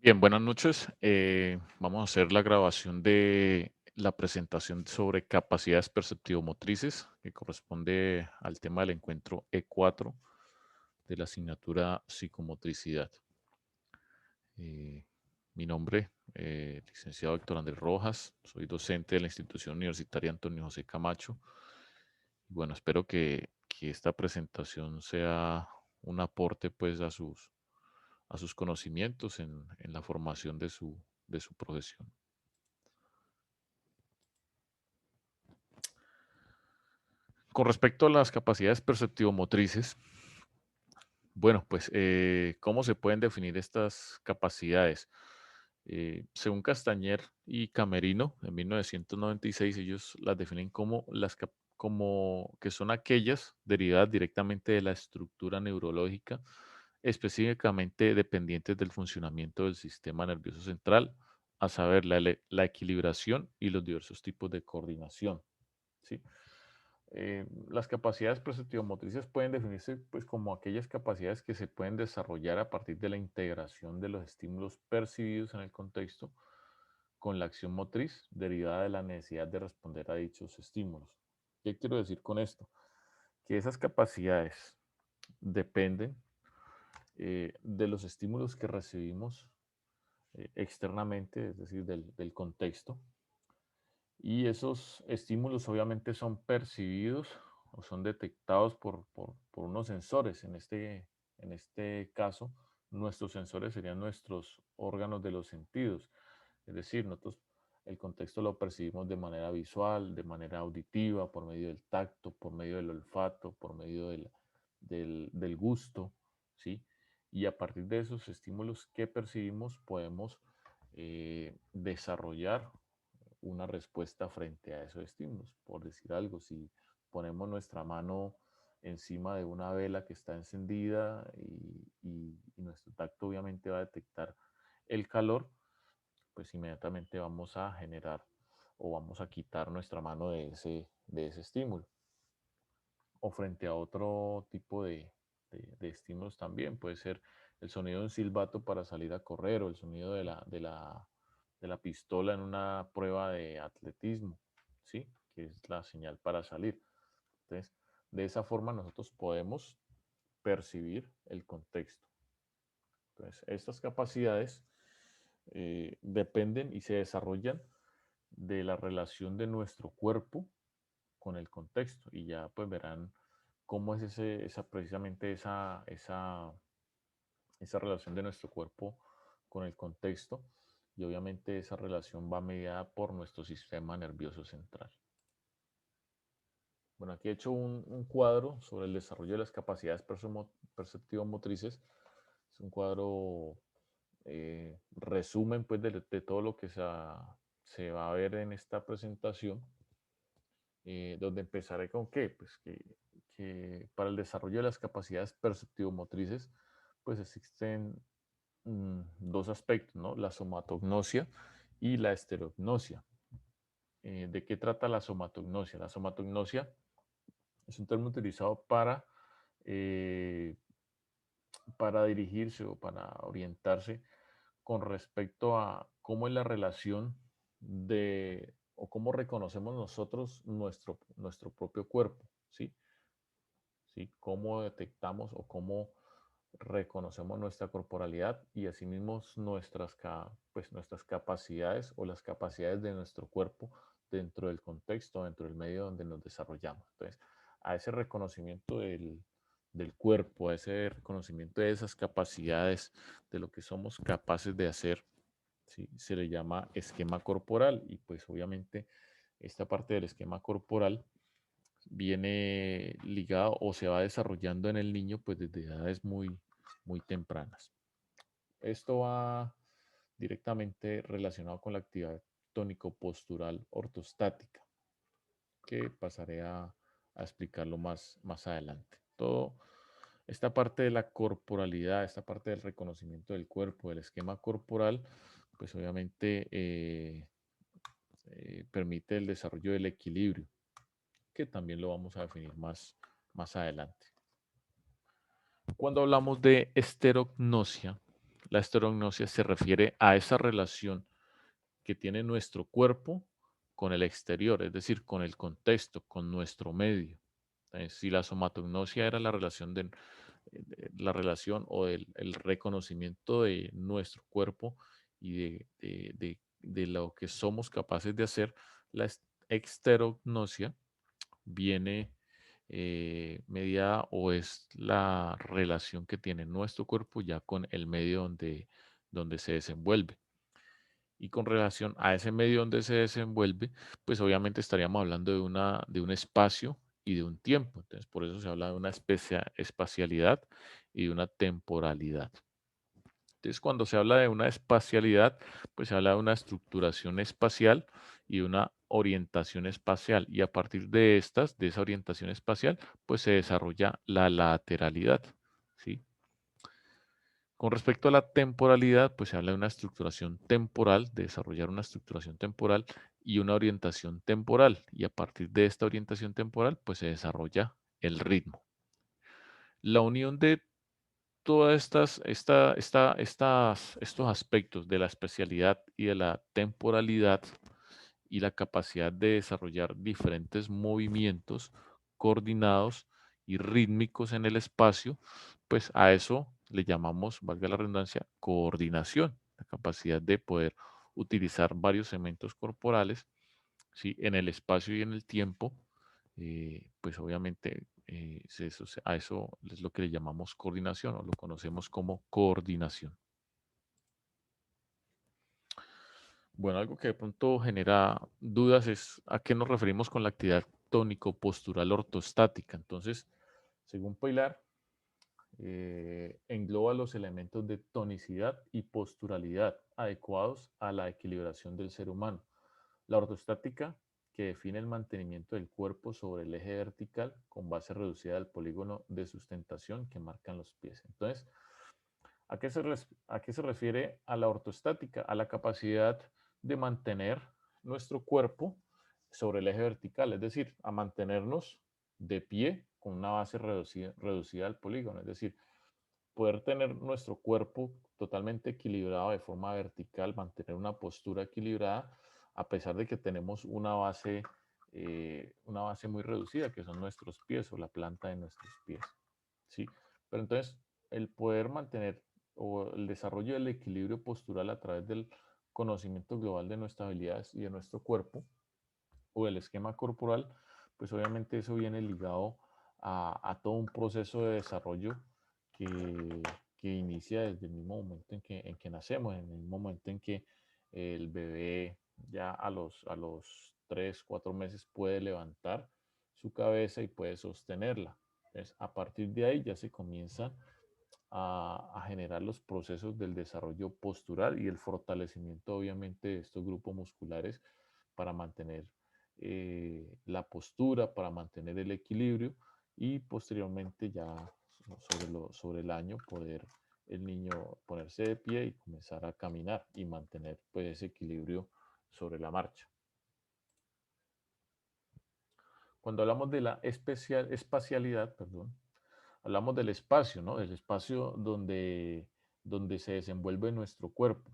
Bien, buenas noches. Vamos a hacer la grabación de la presentación sobre capacidades perceptivo-motrices, que corresponde al tema del encuentro E4 de la asignatura Psicomotricidad. Eh, Mi nombre, licenciado Héctor Andrés Rojas, soy docente de la institución universitaria Antonio José Camacho. Y bueno, espero que esta presentación sea un aporte pues a sus conocimientos en la formación de su profesión. Con respecto a las capacidades perceptivo-motrices, bueno, pues, ¿cómo se pueden definir estas capacidades? Según Castañer y Camerino, en 1996, ellos las definen como que son aquellas derivadas directamente de la estructura neurológica, específicamente dependientes del funcionamiento del sistema nervioso central, a saber, la equilibración y los diversos tipos de coordinación, ¿sí? Las capacidades perceptivo-motrices pueden definirse pues, como aquellas capacidades que se pueden desarrollar a partir de la integración de los estímulos percibidos en el contexto con la acción motriz derivada de la necesidad de responder a dichos estímulos. ¿Qué quiero decir con esto? Que esas capacidades dependen de los estímulos que recibimos externamente, es decir, del contexto, y esos estímulos obviamente son percibidos o son detectados por unos sensores. En este caso, nuestros sensores serían nuestros órganos de los sentidos. Es decir, nosotros el contexto lo percibimos de manera visual, de manera auditiva, por medio del tacto, por medio del olfato, por medio del gusto, ¿sí? Y a partir de esos estímulos que percibimos podemos desarrollar una respuesta frente a esos estímulos. Por decir algo, si ponemos nuestra mano encima de una vela que está encendida y nuestro tacto obviamente va a detectar el calor, pues inmediatamente vamos a generar o vamos a quitar nuestra mano de ese estímulo. O frente a otro tipo de estímulos también, puede ser el sonido de un silbato para salir a correr o el sonido de la pistola en una prueba de atletismo, ¿sí? Que es la señal para salir. Entonces, de esa forma nosotros podemos percibir el contexto. Entonces, estas capacidades dependen y se desarrollan de la relación de nuestro cuerpo con el contexto y ya pues verán cómo es precisamente esa relación de nuestro cuerpo con el contexto, y obviamente esa relación va mediada por nuestro sistema nervioso central. Bueno, aquí he hecho un cuadro sobre el desarrollo de las capacidades perceptivo-motrices. Es un cuadro resumen pues de todo lo que se va a ver en esta presentación, donde empezaré con qué, pues que para el desarrollo de las capacidades perceptivo-motrices, pues existen dos aspectos, ¿no? La somatognosia y la estereognosia. ¿De qué trata la somatognosia? La somatognosia es un término utilizado eh, para dirigirse o para orientarse con respecto a cómo es la relación o cómo reconocemos nosotros nuestro propio cuerpo, ¿sí? ¿Sí? Cómo detectamos o cómo reconocemos nuestra corporalidad y asimismo nuestras capacidades o las capacidades de nuestro cuerpo dentro del contexto, dentro del medio donde nos desarrollamos. Entonces, a ese reconocimiento del cuerpo, a ese reconocimiento de esas capacidades, de lo que somos capaces de hacer, ¿sí? Se le llama esquema corporal, y pues obviamente esta parte del esquema corporal viene ligado o se va desarrollando en el niño pues desde edades muy, muy tempranas. Esto va directamente relacionado con la actividad tónico-postural ortostática, que pasaré a explicarlo más adelante. Todo esta parte de la corporalidad, esta parte del reconocimiento del cuerpo, del esquema corporal, pues obviamente permite el desarrollo del equilibrio, que también lo vamos a definir más adelante. Cuando hablamos de esterognosia, La esterognosia se refiere a esa relación que tiene nuestro cuerpo con el exterior, es decir, con el contexto, con nuestro medio. Si la somatognosia era la relación la relación o el reconocimiento de nuestro cuerpo y de lo que somos capaces de hacer, la exterognosia viene mediada o es la relación que tiene nuestro cuerpo ya con el medio donde se desenvuelve. Y con relación a ese medio donde se desenvuelve, pues obviamente estaríamos hablando de un espacio y de un tiempo. Entonces, por eso se habla de una espacialidad y de una temporalidad. Entonces, cuando se habla de una espacialidad, pues se habla de una estructuración espacial y una orientación espacial. Y a partir de de esa orientación espacial, pues se desarrolla la lateralidad, ¿sí? Con respecto a la temporalidad, pues se habla de una estructuración temporal, de desarrollar una estructuración temporal y una orientación temporal. Y a partir de esta orientación temporal, pues se desarrolla el ritmo. La unión de todas estos aspectos de la especialidad y de la temporalidad y la capacidad de desarrollar diferentes movimientos coordinados y rítmicos en el espacio, pues a eso le llamamos, valga la redundancia, coordinación, la capacidad de poder utilizar varios elementos corporales, ¿sí? En el espacio y en el tiempo, pues obviamente a eso es lo que le llamamos coordinación o lo conocemos como coordinación. Bueno, algo que de pronto genera dudas es a qué nos referimos con la actividad tónico-postural ortostática. Entonces, según Pilar, engloba los elementos de tonicidad y posturalidad adecuados a la equilibración del ser humano. La ortostática, que define el mantenimiento del cuerpo sobre el eje vertical con base reducida al polígono de sustentación que marcan los pies. Entonces, a qué se refiere a la ortostática? A la capacidad de mantener nuestro cuerpo sobre el eje vertical, es decir, a mantenernos de pie con una base reducida al polígono, es decir, poder tener nuestro cuerpo totalmente equilibrado de forma vertical, mantener una postura equilibrada, a pesar de que tenemos una base muy reducida, que son nuestros pies o la planta de nuestros pies. ¿Sí? Pero entonces, el poder mantener o el desarrollo del equilibrio postural a través del conocimiento global de nuestras habilidades y de nuestro cuerpo o del esquema corporal, pues obviamente eso viene ligado a todo un proceso de desarrollo que, que inicia desde el mismo momento en que nacemos, en el mismo momento en que el bebé ya a los 3 4 meses puede levantar su cabeza y puede sostenerla. Entonces, a partir de ahí ya se comienzan a generar los procesos del desarrollo postural y el fortalecimiento, obviamente, de estos grupos musculares para mantener la postura, para mantener el equilibrio y posteriormente ya sobre el año poder el niño ponerse de pie y comenzar a caminar y mantener pues ese equilibrio sobre la marcha. Cuando hablamos de la espacialidad, perdón, hablamos del espacio, ¿no? Del espacio donde se desenvuelve nuestro cuerpo.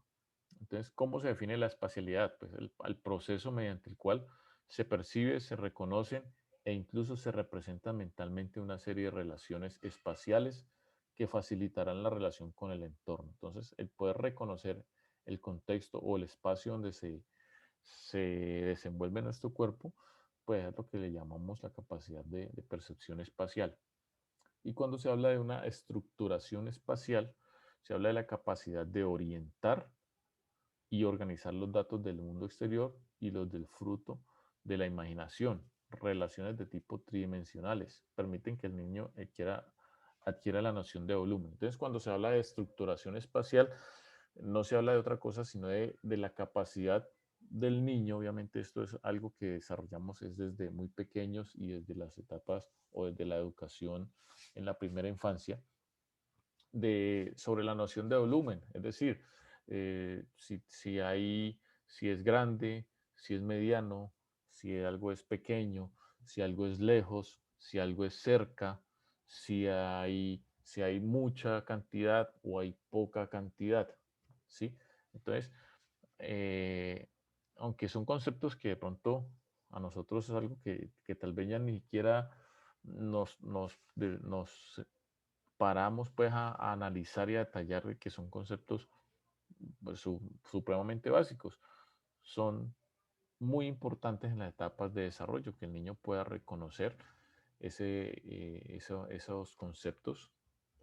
Entonces, ¿cómo se define la espacialidad? Pues el proceso mediante el cual se percibe, se reconocen e incluso se representan mentalmente una serie de relaciones espaciales que facilitarán la relación con el entorno. Entonces, el poder reconocer el contexto o el espacio donde se desenvuelve nuestro cuerpo, pues es lo que le llamamos la capacidad de percepción espacial. Y cuando se habla de una estructuración espacial, se habla de la capacidad de orientar y organizar los datos del mundo exterior y los del fruto de la imaginación. Relaciones de tipo tridimensionales permiten que el niño adquiera la noción de volumen. Entonces, cuando se habla de estructuración espacial, no se habla de otra cosa, sino de la capacidad del niño. Obviamente esto es algo que desarrollamos es desde muy pequeños y desde las etapas o desde la educación en la primera infancia, sobre la noción de volumen, es decir, si es grande, si es mediano, si algo es pequeño, si algo es lejos, si algo es cerca, si hay si hay mucha cantidad o hay poca cantidad, ¿sí? Entonces, eh, aunque son conceptos que de pronto a nosotros es algo que tal vez ya ni siquiera nos paramos pues a analizar y a detallar de que son conceptos pues, supremamente básicos. Son muy importantes en las etapas de desarrollo, que el niño pueda reconocer esos conceptos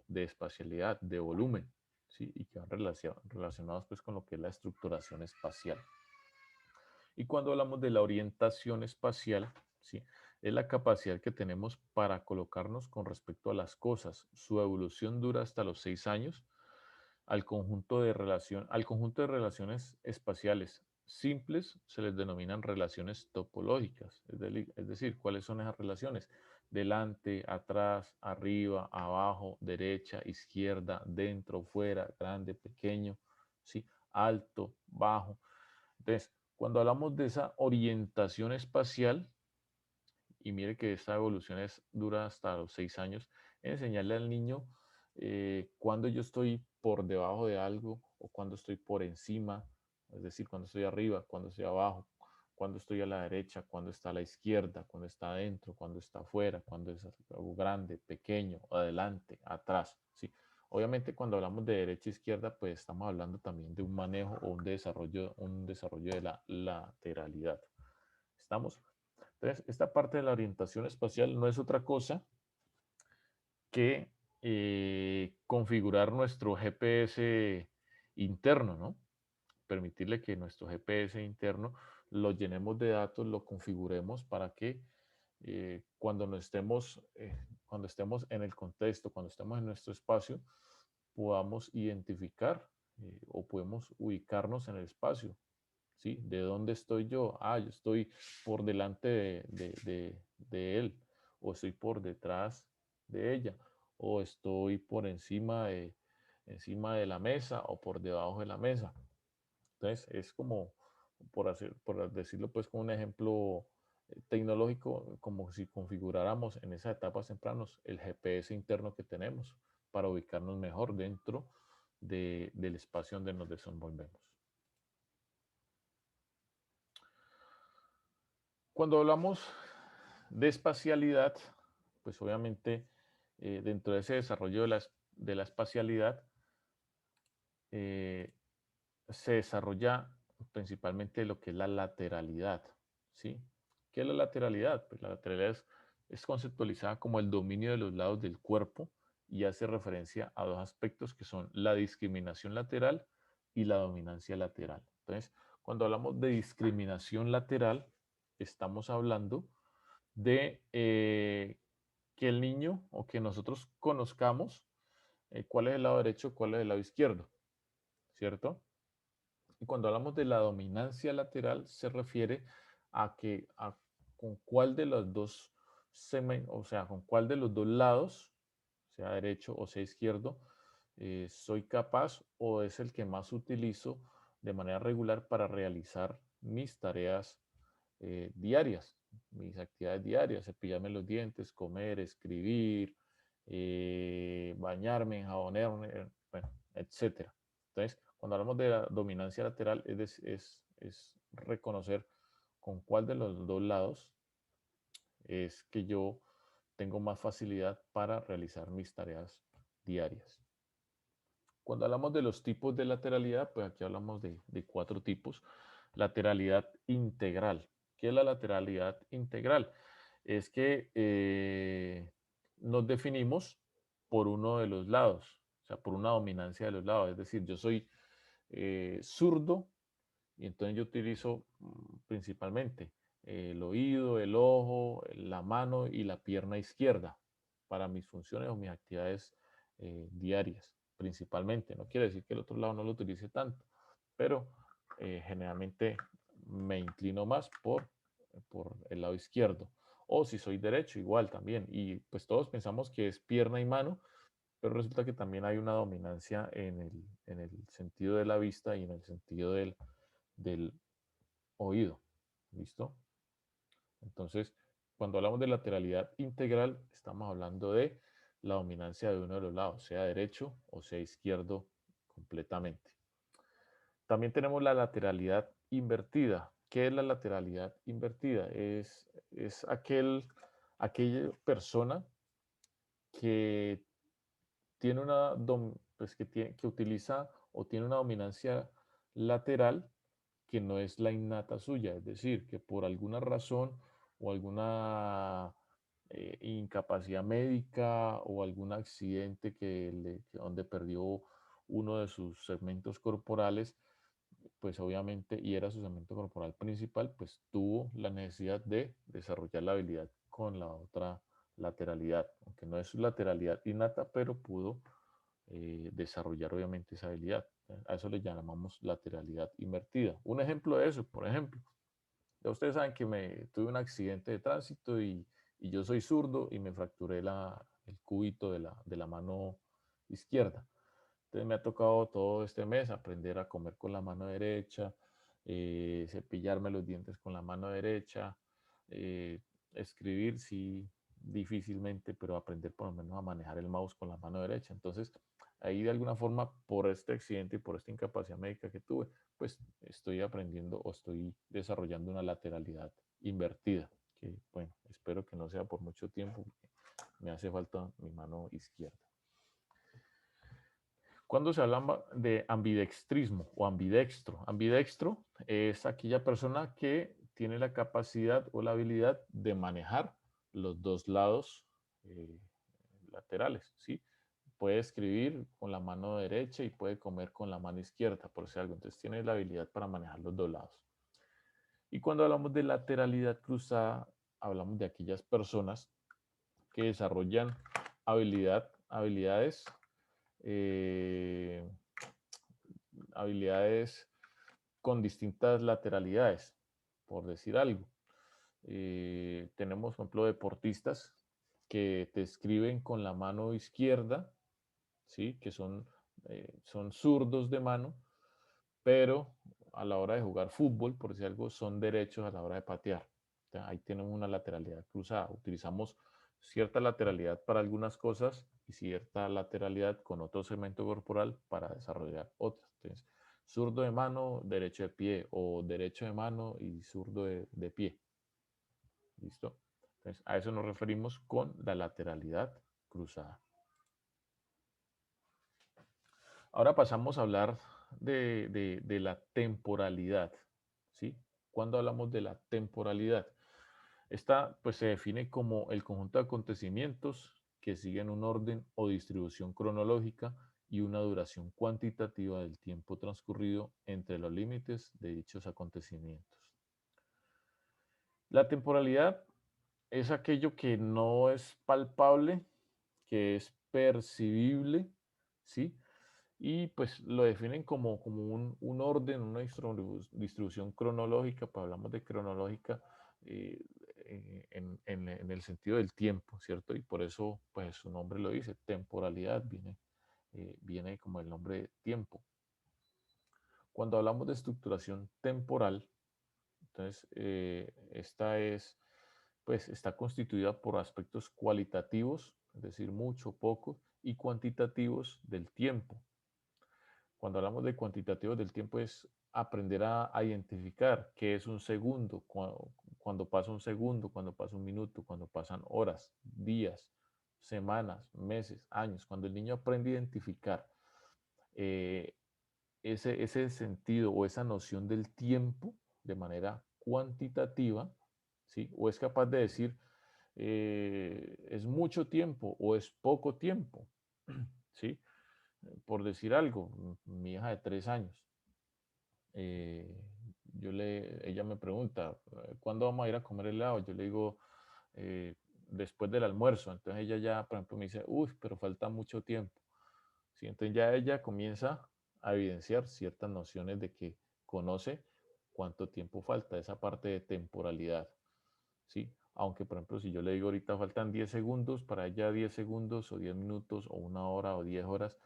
de espacialidad, de volumen, ¿sí? Y que van relacionados pues con lo que es la estructuración espacial. Y cuando hablamos de la orientación espacial, ¿sí? Es la capacidad que tenemos para colocarnos con respecto a las cosas. Su evolución dura hasta los 6 años al conjunto de relaciones espaciales simples se les denominan relaciones topológicas, es decir, ¿cuáles son esas relaciones? Delante, atrás, arriba, abajo, derecha, izquierda, dentro, fuera, grande, pequeño, ¿sí? Alto, bajo. Entonces, cuando hablamos de esa orientación espacial, y mire que esta evolución dura hasta los 6 años, enseñarle al niño cuando yo estoy por debajo de algo o cuando estoy por encima, es decir, cuando estoy arriba, cuando estoy abajo, cuando estoy a la derecha, cuando está a la izquierda, cuando está adentro, cuando está afuera, cuando es algo grande, pequeño, adelante, atrás, ¿sí? Obviamente cuando hablamos de derecha e izquierda, pues estamos hablando también de un manejo o un desarrollo de la lateralidad. ¿Estamos? Entonces, esta parte de la orientación espacial no es otra cosa que configurar nuestro GPS interno, ¿no? Permitirle que nuestro GPS interno lo llenemos de datos, lo configuremos para que cuando estemos en el contexto, cuando estemos en nuestro espacio, podamos identificar o podemos ubicarnos en el espacio. ¿Sí? ¿De dónde estoy yo? Ah, yo estoy por delante de él, o estoy por detrás de ella, o estoy por encima de la mesa o por debajo de la mesa. Entonces, es como, por decirlo pues como un ejemplo tecnológico, como si configuráramos en esas etapas tempranas el GPS interno que tenemos para ubicarnos mejor dentro del espacio donde nos desenvolvemos. Cuando hablamos de espacialidad, pues obviamente dentro de ese desarrollo de la espacialidad eh, se desarrolla principalmente lo que es la lateralidad, ¿sí? ¿Qué es la lateralidad? Pues la lateralidad es conceptualizada como el dominio de los lados del cuerpo y hace referencia a dos aspectos que son la discriminación lateral y la dominancia lateral. Entonces, cuando hablamos de discriminación lateral, estamos hablando de que el niño o que nosotros conozcamos cuál es el lado derecho, cuál es el lado izquierdo, ¿cierto? Y cuando hablamos de la dominancia lateral, se refiere con cuál de los dos o sea, con cuál de los dos lados, sea derecho o sea izquierdo, soy capaz o es el que más utilizo de manera regular para realizar mis tareas diarias, mis actividades diarias, cepillarme los dientes, comer, escribir, bañarme, enjabonarme, bueno, etcétera. Entonces, cuando hablamos de la dominancia lateral, es reconocer con cuál de los dos lados es que yo tengo más facilidad para realizar mis tareas diarias. Cuando hablamos de los tipos de lateralidad, pues aquí hablamos de 4 tipos. Lateralidad integral. ¿Qué es la lateralidad integral? Es que nos definimos por uno de los lados, o sea, por una dominancia de los lados. Es decir, yo soy zurdo y entonces yo utilizo principalmente el oído, el ojo, la mano y la pierna izquierda para mis funciones o mis actividades diarias, principalmente. No quiere decir que el otro lado no lo utilice tanto, pero generalmente me inclino más por el lado izquierdo. O si soy derecho, igual también. Y pues todos pensamos que es pierna y mano, pero resulta que también hay una dominancia en el sentido de la vista y en el sentido del oído. ¿Listo? Entonces, cuando hablamos de lateralidad integral, estamos hablando de la dominancia de uno de los lados, sea derecho o sea izquierdo completamente. También tenemos la lateralidad invertida. ¿Qué es la lateralidad invertida? Es aquella persona que tiene pues que utiliza o tiene una dominancia lateral que no es la innata suya, es decir, que por alguna razón o alguna incapacidad médica o algún accidente donde perdió uno de sus segmentos corporales, pues obviamente, y era su segmento corporal principal, pues tuvo la necesidad de desarrollar la habilidad con la otra lateralidad, aunque no es su lateralidad innata, pero pudo desarrollar obviamente esa habilidad. A eso le llamamos lateralidad invertida. Un ejemplo de eso, por ejemplo, ya ustedes saben que tuve un accidente de tránsito y yo soy zurdo y me fracturé el cúbito de la mano izquierda. Entonces me ha tocado todo este mes aprender a comer con la mano derecha, cepillarme los dientes con la mano derecha, eh, escribir sí difícilmente, pero aprender por lo menos a manejar el mouse con la mano derecha. Entonces ahí de alguna forma por este accidente y por esta incapacidad médica que tuve, pues estoy aprendiendo o estoy desarrollando una lateralidad invertida, que bueno, espero que no sea por mucho tiempo, porque me hace falta mi mano izquierda. Cuando se habla de ambidextrismo o ambidextro, ambidextro es aquella persona que tiene la capacidad o la habilidad de manejar los dos lados eh, laterales, ¿sí? Puede escribir con la mano derecha y puede comer con la mano izquierda, por si algo. Entonces tiene la habilidad para manejar los dos lados. Y cuando hablamos de lateralidad cruzada, hablamos de aquellas personas que desarrollan habilidades eh, habilidades con distintas lateralidades, por decir algo. Tenemos, por ejemplo, deportistas que te escriben con la mano izquierda, ¿sí? Que son zurdos de mano, pero a la hora de jugar fútbol, por decir algo, son derechos a la hora de patear. Ahí tenemos una lateralidad cruzada. Utilizamos cierta lateralidad para algunas cosas y cierta lateralidad con otro segmento corporal para desarrollar otras. Entonces, zurdo de mano, derecho de pie, o derecho de mano y zurdo de pie. ¿Listo? Entonces, a eso nos referimos con la lateralidad cruzada. Ahora pasamos a hablar de la temporalidad, ¿sí? Cuando hablamos de la temporalidad, esta pues se define como el conjunto de acontecimientos que siguen un orden o distribución cronológica y una duración cuantitativa del tiempo transcurrido entre los límites de dichos acontecimientos. La temporalidad es aquello que no es palpable, que es percibible, ¿sí? Y pues lo definen como un orden, una distribución cronológica, pues hablamos de cronológica eh, en el sentido del tiempo, ¿cierto? Y por eso, pues su nombre lo dice, temporalidad, viene como el nombre de tiempo. Cuando hablamos de estructuración temporal, entonces pues está constituida por aspectos cualitativos, es decir, mucho, poco, y cuantitativos del tiempo. Cuando hablamos de cuantitativos del tiempo es aprender a identificar qué es un segundo, cuando pasa un segundo, cuando pasa un minuto, cuando pasan horas, días, semanas, meses, años. Cuando el niño aprende a identificar eh, ese sentido o esa noción del tiempo de manera cuantitativa, ¿sí? O es capaz de decir, es mucho tiempo o es poco tiempo, ¿sí? Por decir algo, mi hija de 3 años, eh, ella me pregunta, ¿cuándo vamos a ir a comer helado? Yo le digo, después del almuerzo. Entonces ella ya, por ejemplo, me dice, uy, pero falta mucho tiempo. ¿Sí? Entonces ya ella comienza a evidenciar ciertas nociones de que conoce cuánto tiempo falta, esa parte de temporalidad. ¿Sí? Aunque, por ejemplo, si yo le digo ahorita faltan 10 segundos, para ella 10 segundos o 10 minutos o 1 hora o 10 horas,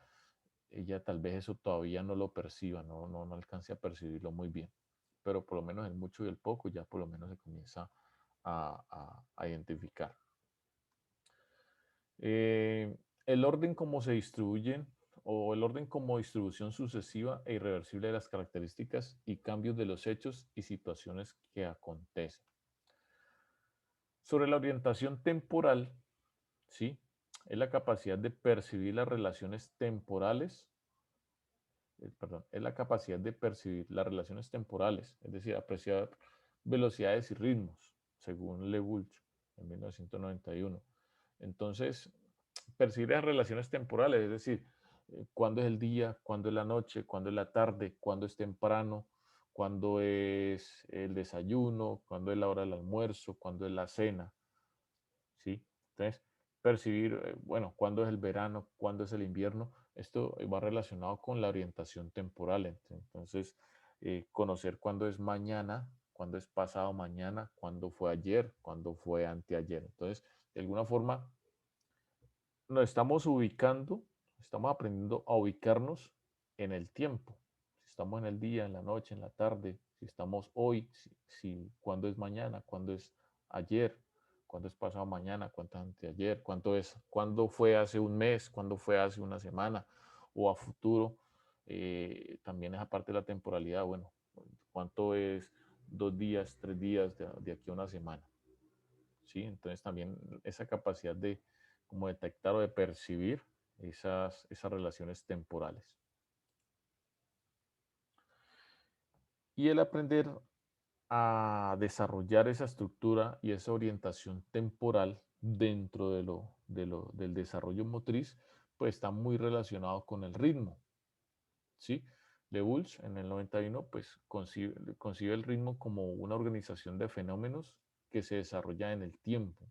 ella tal vez eso todavía no lo perciba, no alcance a percibirlo muy bien. Pero por lo menos el mucho y el poco ya por lo menos se comienza a identificar. Eh, el orden como se distribuyen o el orden como distribución sucesiva e irreversible de las características y cambios de los hechos y situaciones que acontecen. Sobre la orientación temporal, ¿sí? Es la capacidad de percibir las relaciones temporales, perdón, es la capacidad de percibir las relaciones temporales, es decir, apreciar velocidades y ritmos, según LeBoulch en 1991. Entonces, percibir las relaciones temporales, es decir, cuándo es el día, cuándo es la noche, cuándo es la tarde, cuándo es temprano, cuándo es el desayuno, cuándo es la hora del almuerzo, cuándo es la cena, ¿sí? Entonces, percibir, bueno, cuándo es el verano, cuándo es el invierno, esto va relacionado con la orientación temporal. Entonces, conocer cuándo es mañana, cuándo es pasado mañana, cuándo fue ayer, cuándo fue anteayer. Entonces, de alguna forma, nos estamos ubicando, estamos aprendiendo a ubicarnos en el tiempo. Si estamos en el día, en la noche, en la tarde, si estamos hoy, cuándo es mañana, cuándo es ayer, cuándo es pasado mañana, cuánto es anteayer, cuándo fue hace un mes, cuándo fue hace una semana o a futuro. También es aparte de la temporalidad, bueno, cuánto es 2 días, 3 días de aquí a una semana. ¿Sí? Entonces también esa capacidad de como detectar o de percibir esas relaciones temporales. Y el aprender a desarrollar esa estructura y esa orientación temporal dentro del desarrollo motriz, pues está muy relacionado con el ritmo, ¿sí? LeBoulch en el 91 pues concibe el ritmo como una organización de fenómenos que se desarrolla en el tiempo.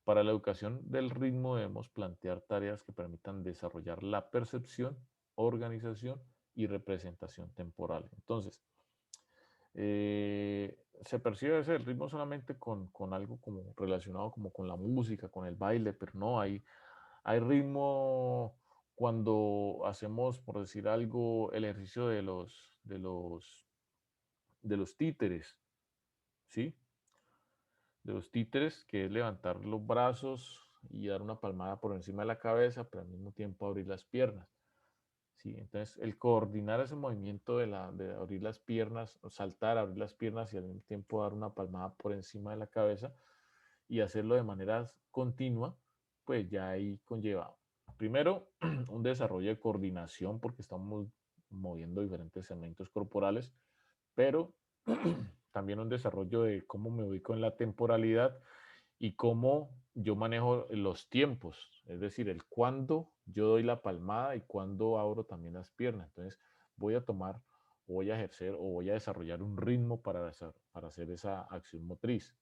Para la educación del ritmo debemos plantear tareas que permitan desarrollar la percepción, organización y representación temporal. Entonces, se percibe ese ritmo solamente con algo como relacionado como con la música, con el baile, pero no, hay ritmo cuando hacemos, por decir algo, el ejercicio de los títeres, ¿sí? De los títeres, que es levantar los brazos y dar una palmada por encima de la cabeza, pero al mismo tiempo abrir las piernas. ¿Sí? Entonces, el coordinar ese movimiento de abrir las piernas, saltar, abrir las piernas y al mismo tiempo dar una palmada por encima de la cabeza y hacerlo de manera continua, pues ya ahí conlleva, primero, un desarrollo de coordinación porque estamos moviendo diferentes segmentos corporales, pero también un desarrollo de cómo me ubico en la temporalidad y cómo yo manejo los tiempos, es decir, el cuándo yo doy la palmada y cuándo abro también las piernas. Entonces, voy a tomar, voy a ejercer o voy a desarrollar un ritmo para hacer esa acción motriz.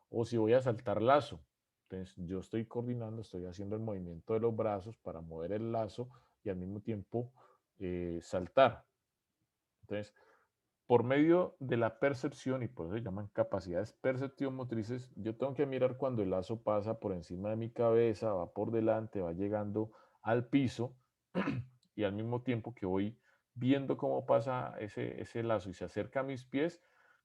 O si voy a saltar lazo, entonces yo estoy coordinando, estoy haciendo el movimiento de los brazos para mover el lazo y al mismo tiempo saltar. Entonces, por medio de la percepción, y por eso se llaman capacidades perceptivo-motrices, yo tengo que mirar cuando el lazo pasa por encima de mi cabeza, va por delante, va llegando al piso, y al mismo tiempo que voy viendo cómo pasa ese lazo y se acerca a mis pies,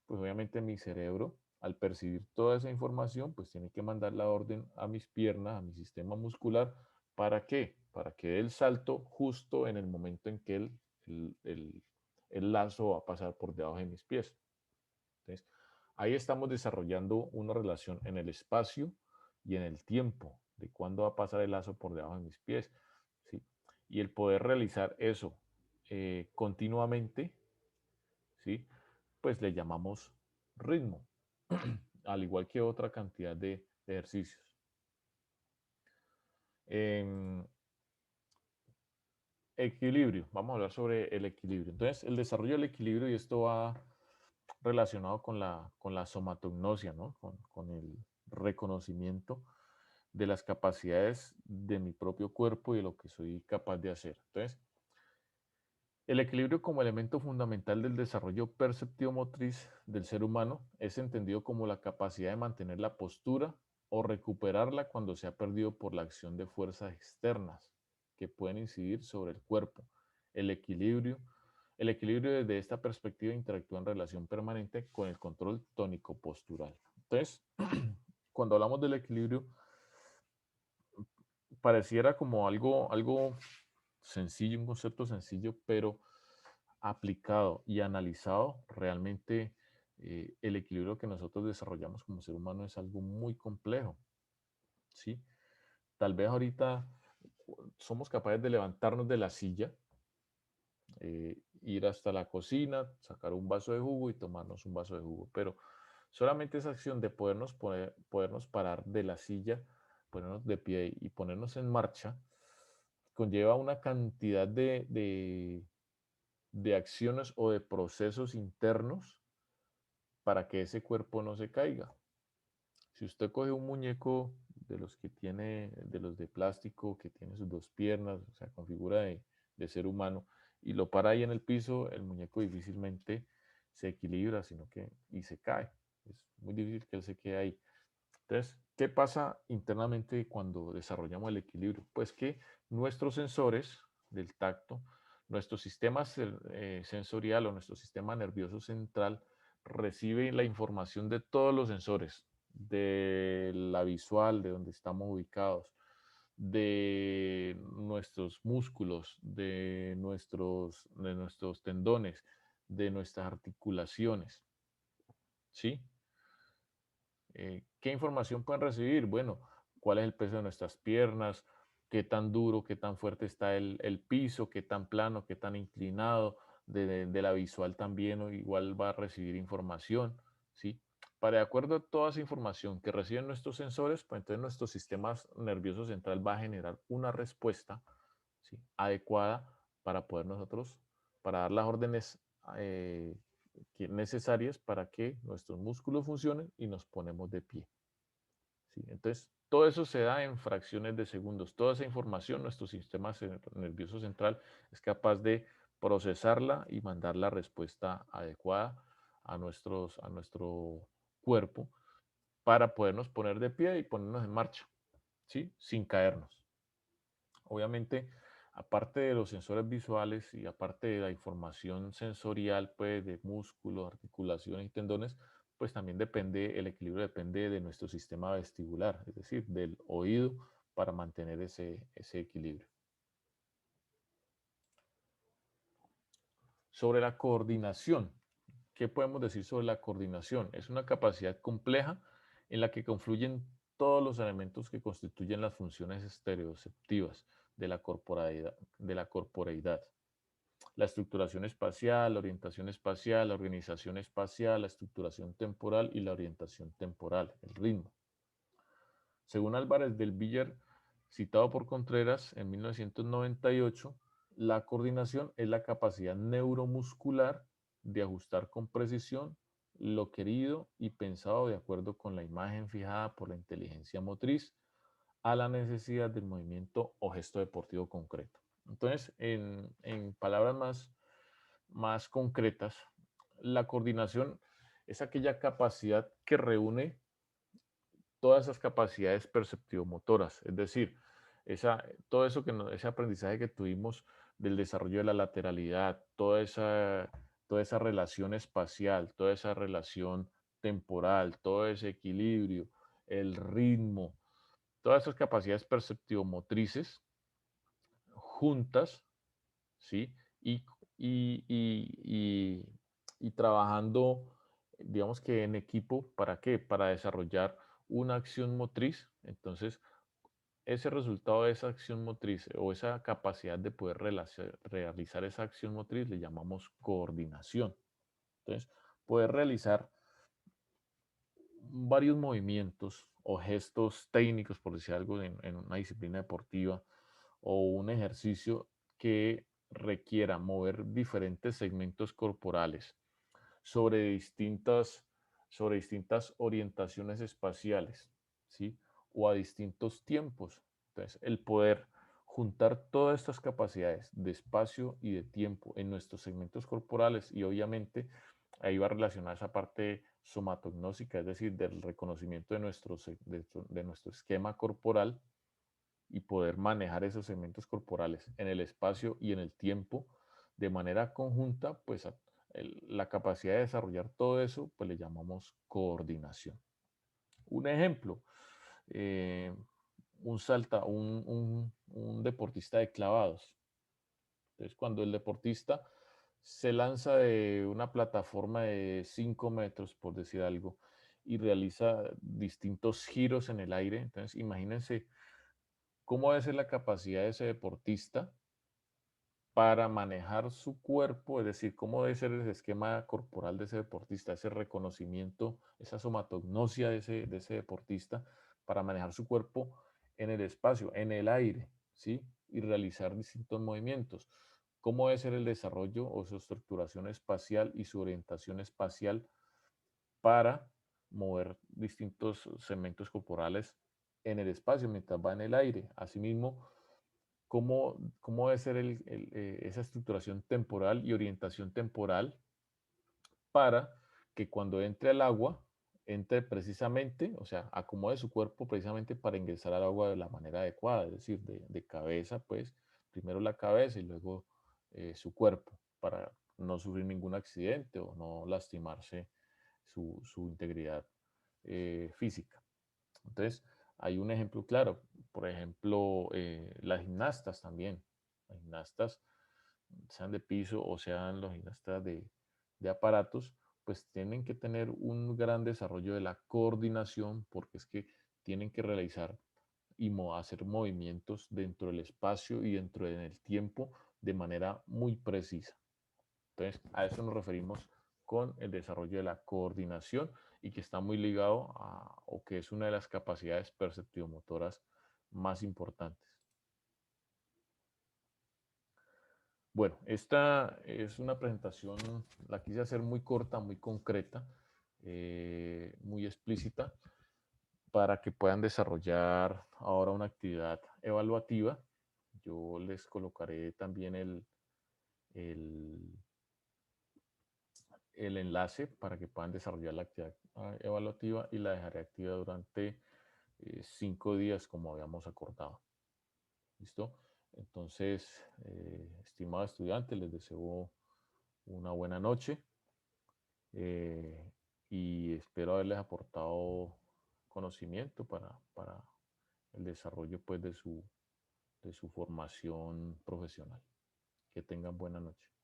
pues obviamente mi cerebro, al percibir toda esa información, pues tiene que mandar la orden a mis piernas, a mi sistema muscular. ¿Para qué? Para que dé el salto justo en el momento en que el, el el lazo va a pasar por debajo de mis pies. Entonces, ahí estamos desarrollando una relación en el espacio y en el tiempo de cuándo va a pasar el lazo por debajo de mis pies. ¿Sí? Y el poder realizar eso continuamente, ¿sí? Pues le llamamos ritmo, al igual que otra cantidad de ejercicios. En equilibrio, vamos a hablar sobre el equilibrio. Entonces, el desarrollo del equilibrio, y esto va relacionado con la somatognosia, ¿no? Con el reconocimiento de las capacidades de mi propio cuerpo y de lo que soy capaz de hacer. Entonces, el equilibrio como elemento fundamental del desarrollo perceptivo motriz del ser humano es entendido como la capacidad de mantener la postura o recuperarla cuando se ha perdido por la acción de fuerzas externas que pueden incidir sobre el cuerpo. El equilibrio, el equilibrio desde esta perspectiva interactúa en relación permanente con el control tónico postural. Entonces, cuando hablamos del equilibrio, pareciera como algo sencillo, un concepto sencillo, pero aplicado y analizado, realmente el equilibrio que nosotros desarrollamos como ser humano es algo muy complejo, ¿sí? Tal vez ahorita somos capaces de levantarnos de la silla, ir hasta la cocina, sacar un vaso de jugo y tomarnos un vaso de jugo, pero solamente esa acción de podernos parar de la silla, ponernos de pie y ponernos en marcha, conlleva una cantidad de acciones o de procesos internos para que ese cuerpo no se caiga. Si usted coge un muñeco de los que tiene, de los de plástico, que tiene sus dos piernas, o sea, con figura de ser humano, y lo para ahí en el piso, el muñeco difícilmente se equilibra, sino que y se cae. Es muy difícil que él se quede ahí. Entonces, ¿qué pasa internamente cuando desarrollamos el equilibrio? Pues que nuestros sensores del tacto, nuestro sistema sensorial o nuestro sistema nervioso central recibe la información de todos los sensores, de la visual, de donde estamos ubicados, de nuestros músculos, de nuestros tendones, de nuestras articulaciones, ¿sí? ¿Qué información pueden recibir? Bueno, cuál es el peso de nuestras piernas, qué tan duro, qué tan fuerte está el piso, qué tan plano, qué tan inclinado, de la visual también o igual va a recibir información, ¿sí? Para de acuerdo a toda esa información que reciben nuestros sensores, pues entonces nuestro sistema nervioso central va a generar una respuesta, ¿sí?, adecuada para poder nosotros, para dar las órdenes eh, necesarias para que nuestros músculos funcionen y nos ponemos de pie, ¿sí? Entonces, todo eso se da en fracciones de segundos. Toda esa información, nuestro sistema nervioso central es capaz de procesarla y mandar la respuesta adecuada a nuestro cuerpo para podernos poner de pie y ponernos en marcha, ¿sí? Sin caernos. Obviamente, aparte de los sensores visuales y aparte de la información sensorial, pues de músculos, articulaciones y tendones, pues también depende, el equilibrio depende de nuestro sistema vestibular, es decir, del oído para mantener ese equilibrio. Sobre la coordinación, ¿qué podemos decir sobre la coordinación? Es una capacidad compleja en la que confluyen todos los elementos que constituyen las funciones estereoceptivas de la corporeidad. La estructuración espacial, la orientación espacial, la organización espacial, la estructuración temporal y la orientación temporal, el ritmo. Según Álvarez del Villar, citado por Contreras en 1998, la coordinación es la capacidad neuromuscular de ajustar con precisión lo querido y pensado de acuerdo con la imagen fijada por la inteligencia motriz a la necesidad del movimiento o gesto deportivo concreto. Entonces, en palabras más concretas, la coordinación es aquella capacidad que reúne todas esas capacidades perceptivo-motoras, es decir, todo eso ese aprendizaje que tuvimos del desarrollo de la lateralidad, toda esa relación espacial, toda esa relación temporal, todo ese equilibrio, el ritmo, todas esas capacidades perceptivo-motrices juntas, ¿sí? Y trabajando, digamos que en equipo, ¿para qué? Para desarrollar una acción motriz. Entonces, ese resultado de esa acción motriz o esa capacidad de poder realizar esa acción motriz le llamamos coordinación. Entonces, poder realizar varios movimientos o gestos técnicos, por decir algo, en una disciplina deportiva o un ejercicio que requiera mover diferentes segmentos corporales sobre distintas, sobre distintas orientaciones espaciales, ¿sí? O a distintos tiempos. Entonces, el poder juntar todas estas capacidades de espacio y de tiempo en nuestros segmentos corporales y obviamente ahí va relacionada esa parte somatognósica, es decir, del reconocimiento de nuestro esquema corporal y poder manejar esos segmentos corporales en el espacio y en el tiempo de manera conjunta, pues la capacidad de desarrollar todo eso, pues le llamamos coordinación. Un ejemplo, eh, un deportista de clavados. Entonces, cuando el deportista se lanza de una plataforma de 5 metros, por decir algo, y realiza distintos giros en el aire, entonces imagínense cómo debe ser la capacidad de ese deportista para manejar su cuerpo, es decir, cómo debe ser el esquema corporal de ese deportista, ese reconocimiento, esa somatognosia de ese deportista para manejar su cuerpo en el espacio, en el aire, ¿sí? Y realizar distintos movimientos. Cómo debe ser el desarrollo o su estructuración espacial y su orientación espacial para mover distintos segmentos corporales en el espacio mientras va en el aire. Asimismo, cómo debe ser esa estructuración temporal y orientación temporal para que cuando entre al agua, entre precisamente, o sea, acomode su cuerpo precisamente para ingresar al agua de la manera adecuada, es decir, de cabeza, pues, primero la cabeza y luego su cuerpo, para no sufrir ningún accidente o no lastimarse su integridad física. Entonces, hay un ejemplo claro, por ejemplo, las gimnastas también, las gimnastas, sean de piso o sean los gimnastas de aparatos, pues tienen que tener un gran desarrollo de la coordinación porque es que tienen que realizar y hacer movimientos dentro del espacio y dentro del tiempo de manera muy precisa. Entonces, a eso nos referimos con el desarrollo de la coordinación y que está muy ligado a, o que es una de las capacidades perceptivomotoras más importantes. Bueno, esta es una presentación, la quise hacer muy corta, muy concreta, muy explícita, para que puedan desarrollar ahora una actividad evaluativa. Yo les colocaré también el, el enlace para que puedan desarrollar la actividad evaluativa y la dejaré activa durante 5 días como habíamos acordado. ¿Listo? Entonces, estimados estudiantes, les deseo una buena noche eh, y espero haberles aportado conocimiento para el desarrollo pues, de su formación profesional. Que tengan buena noche.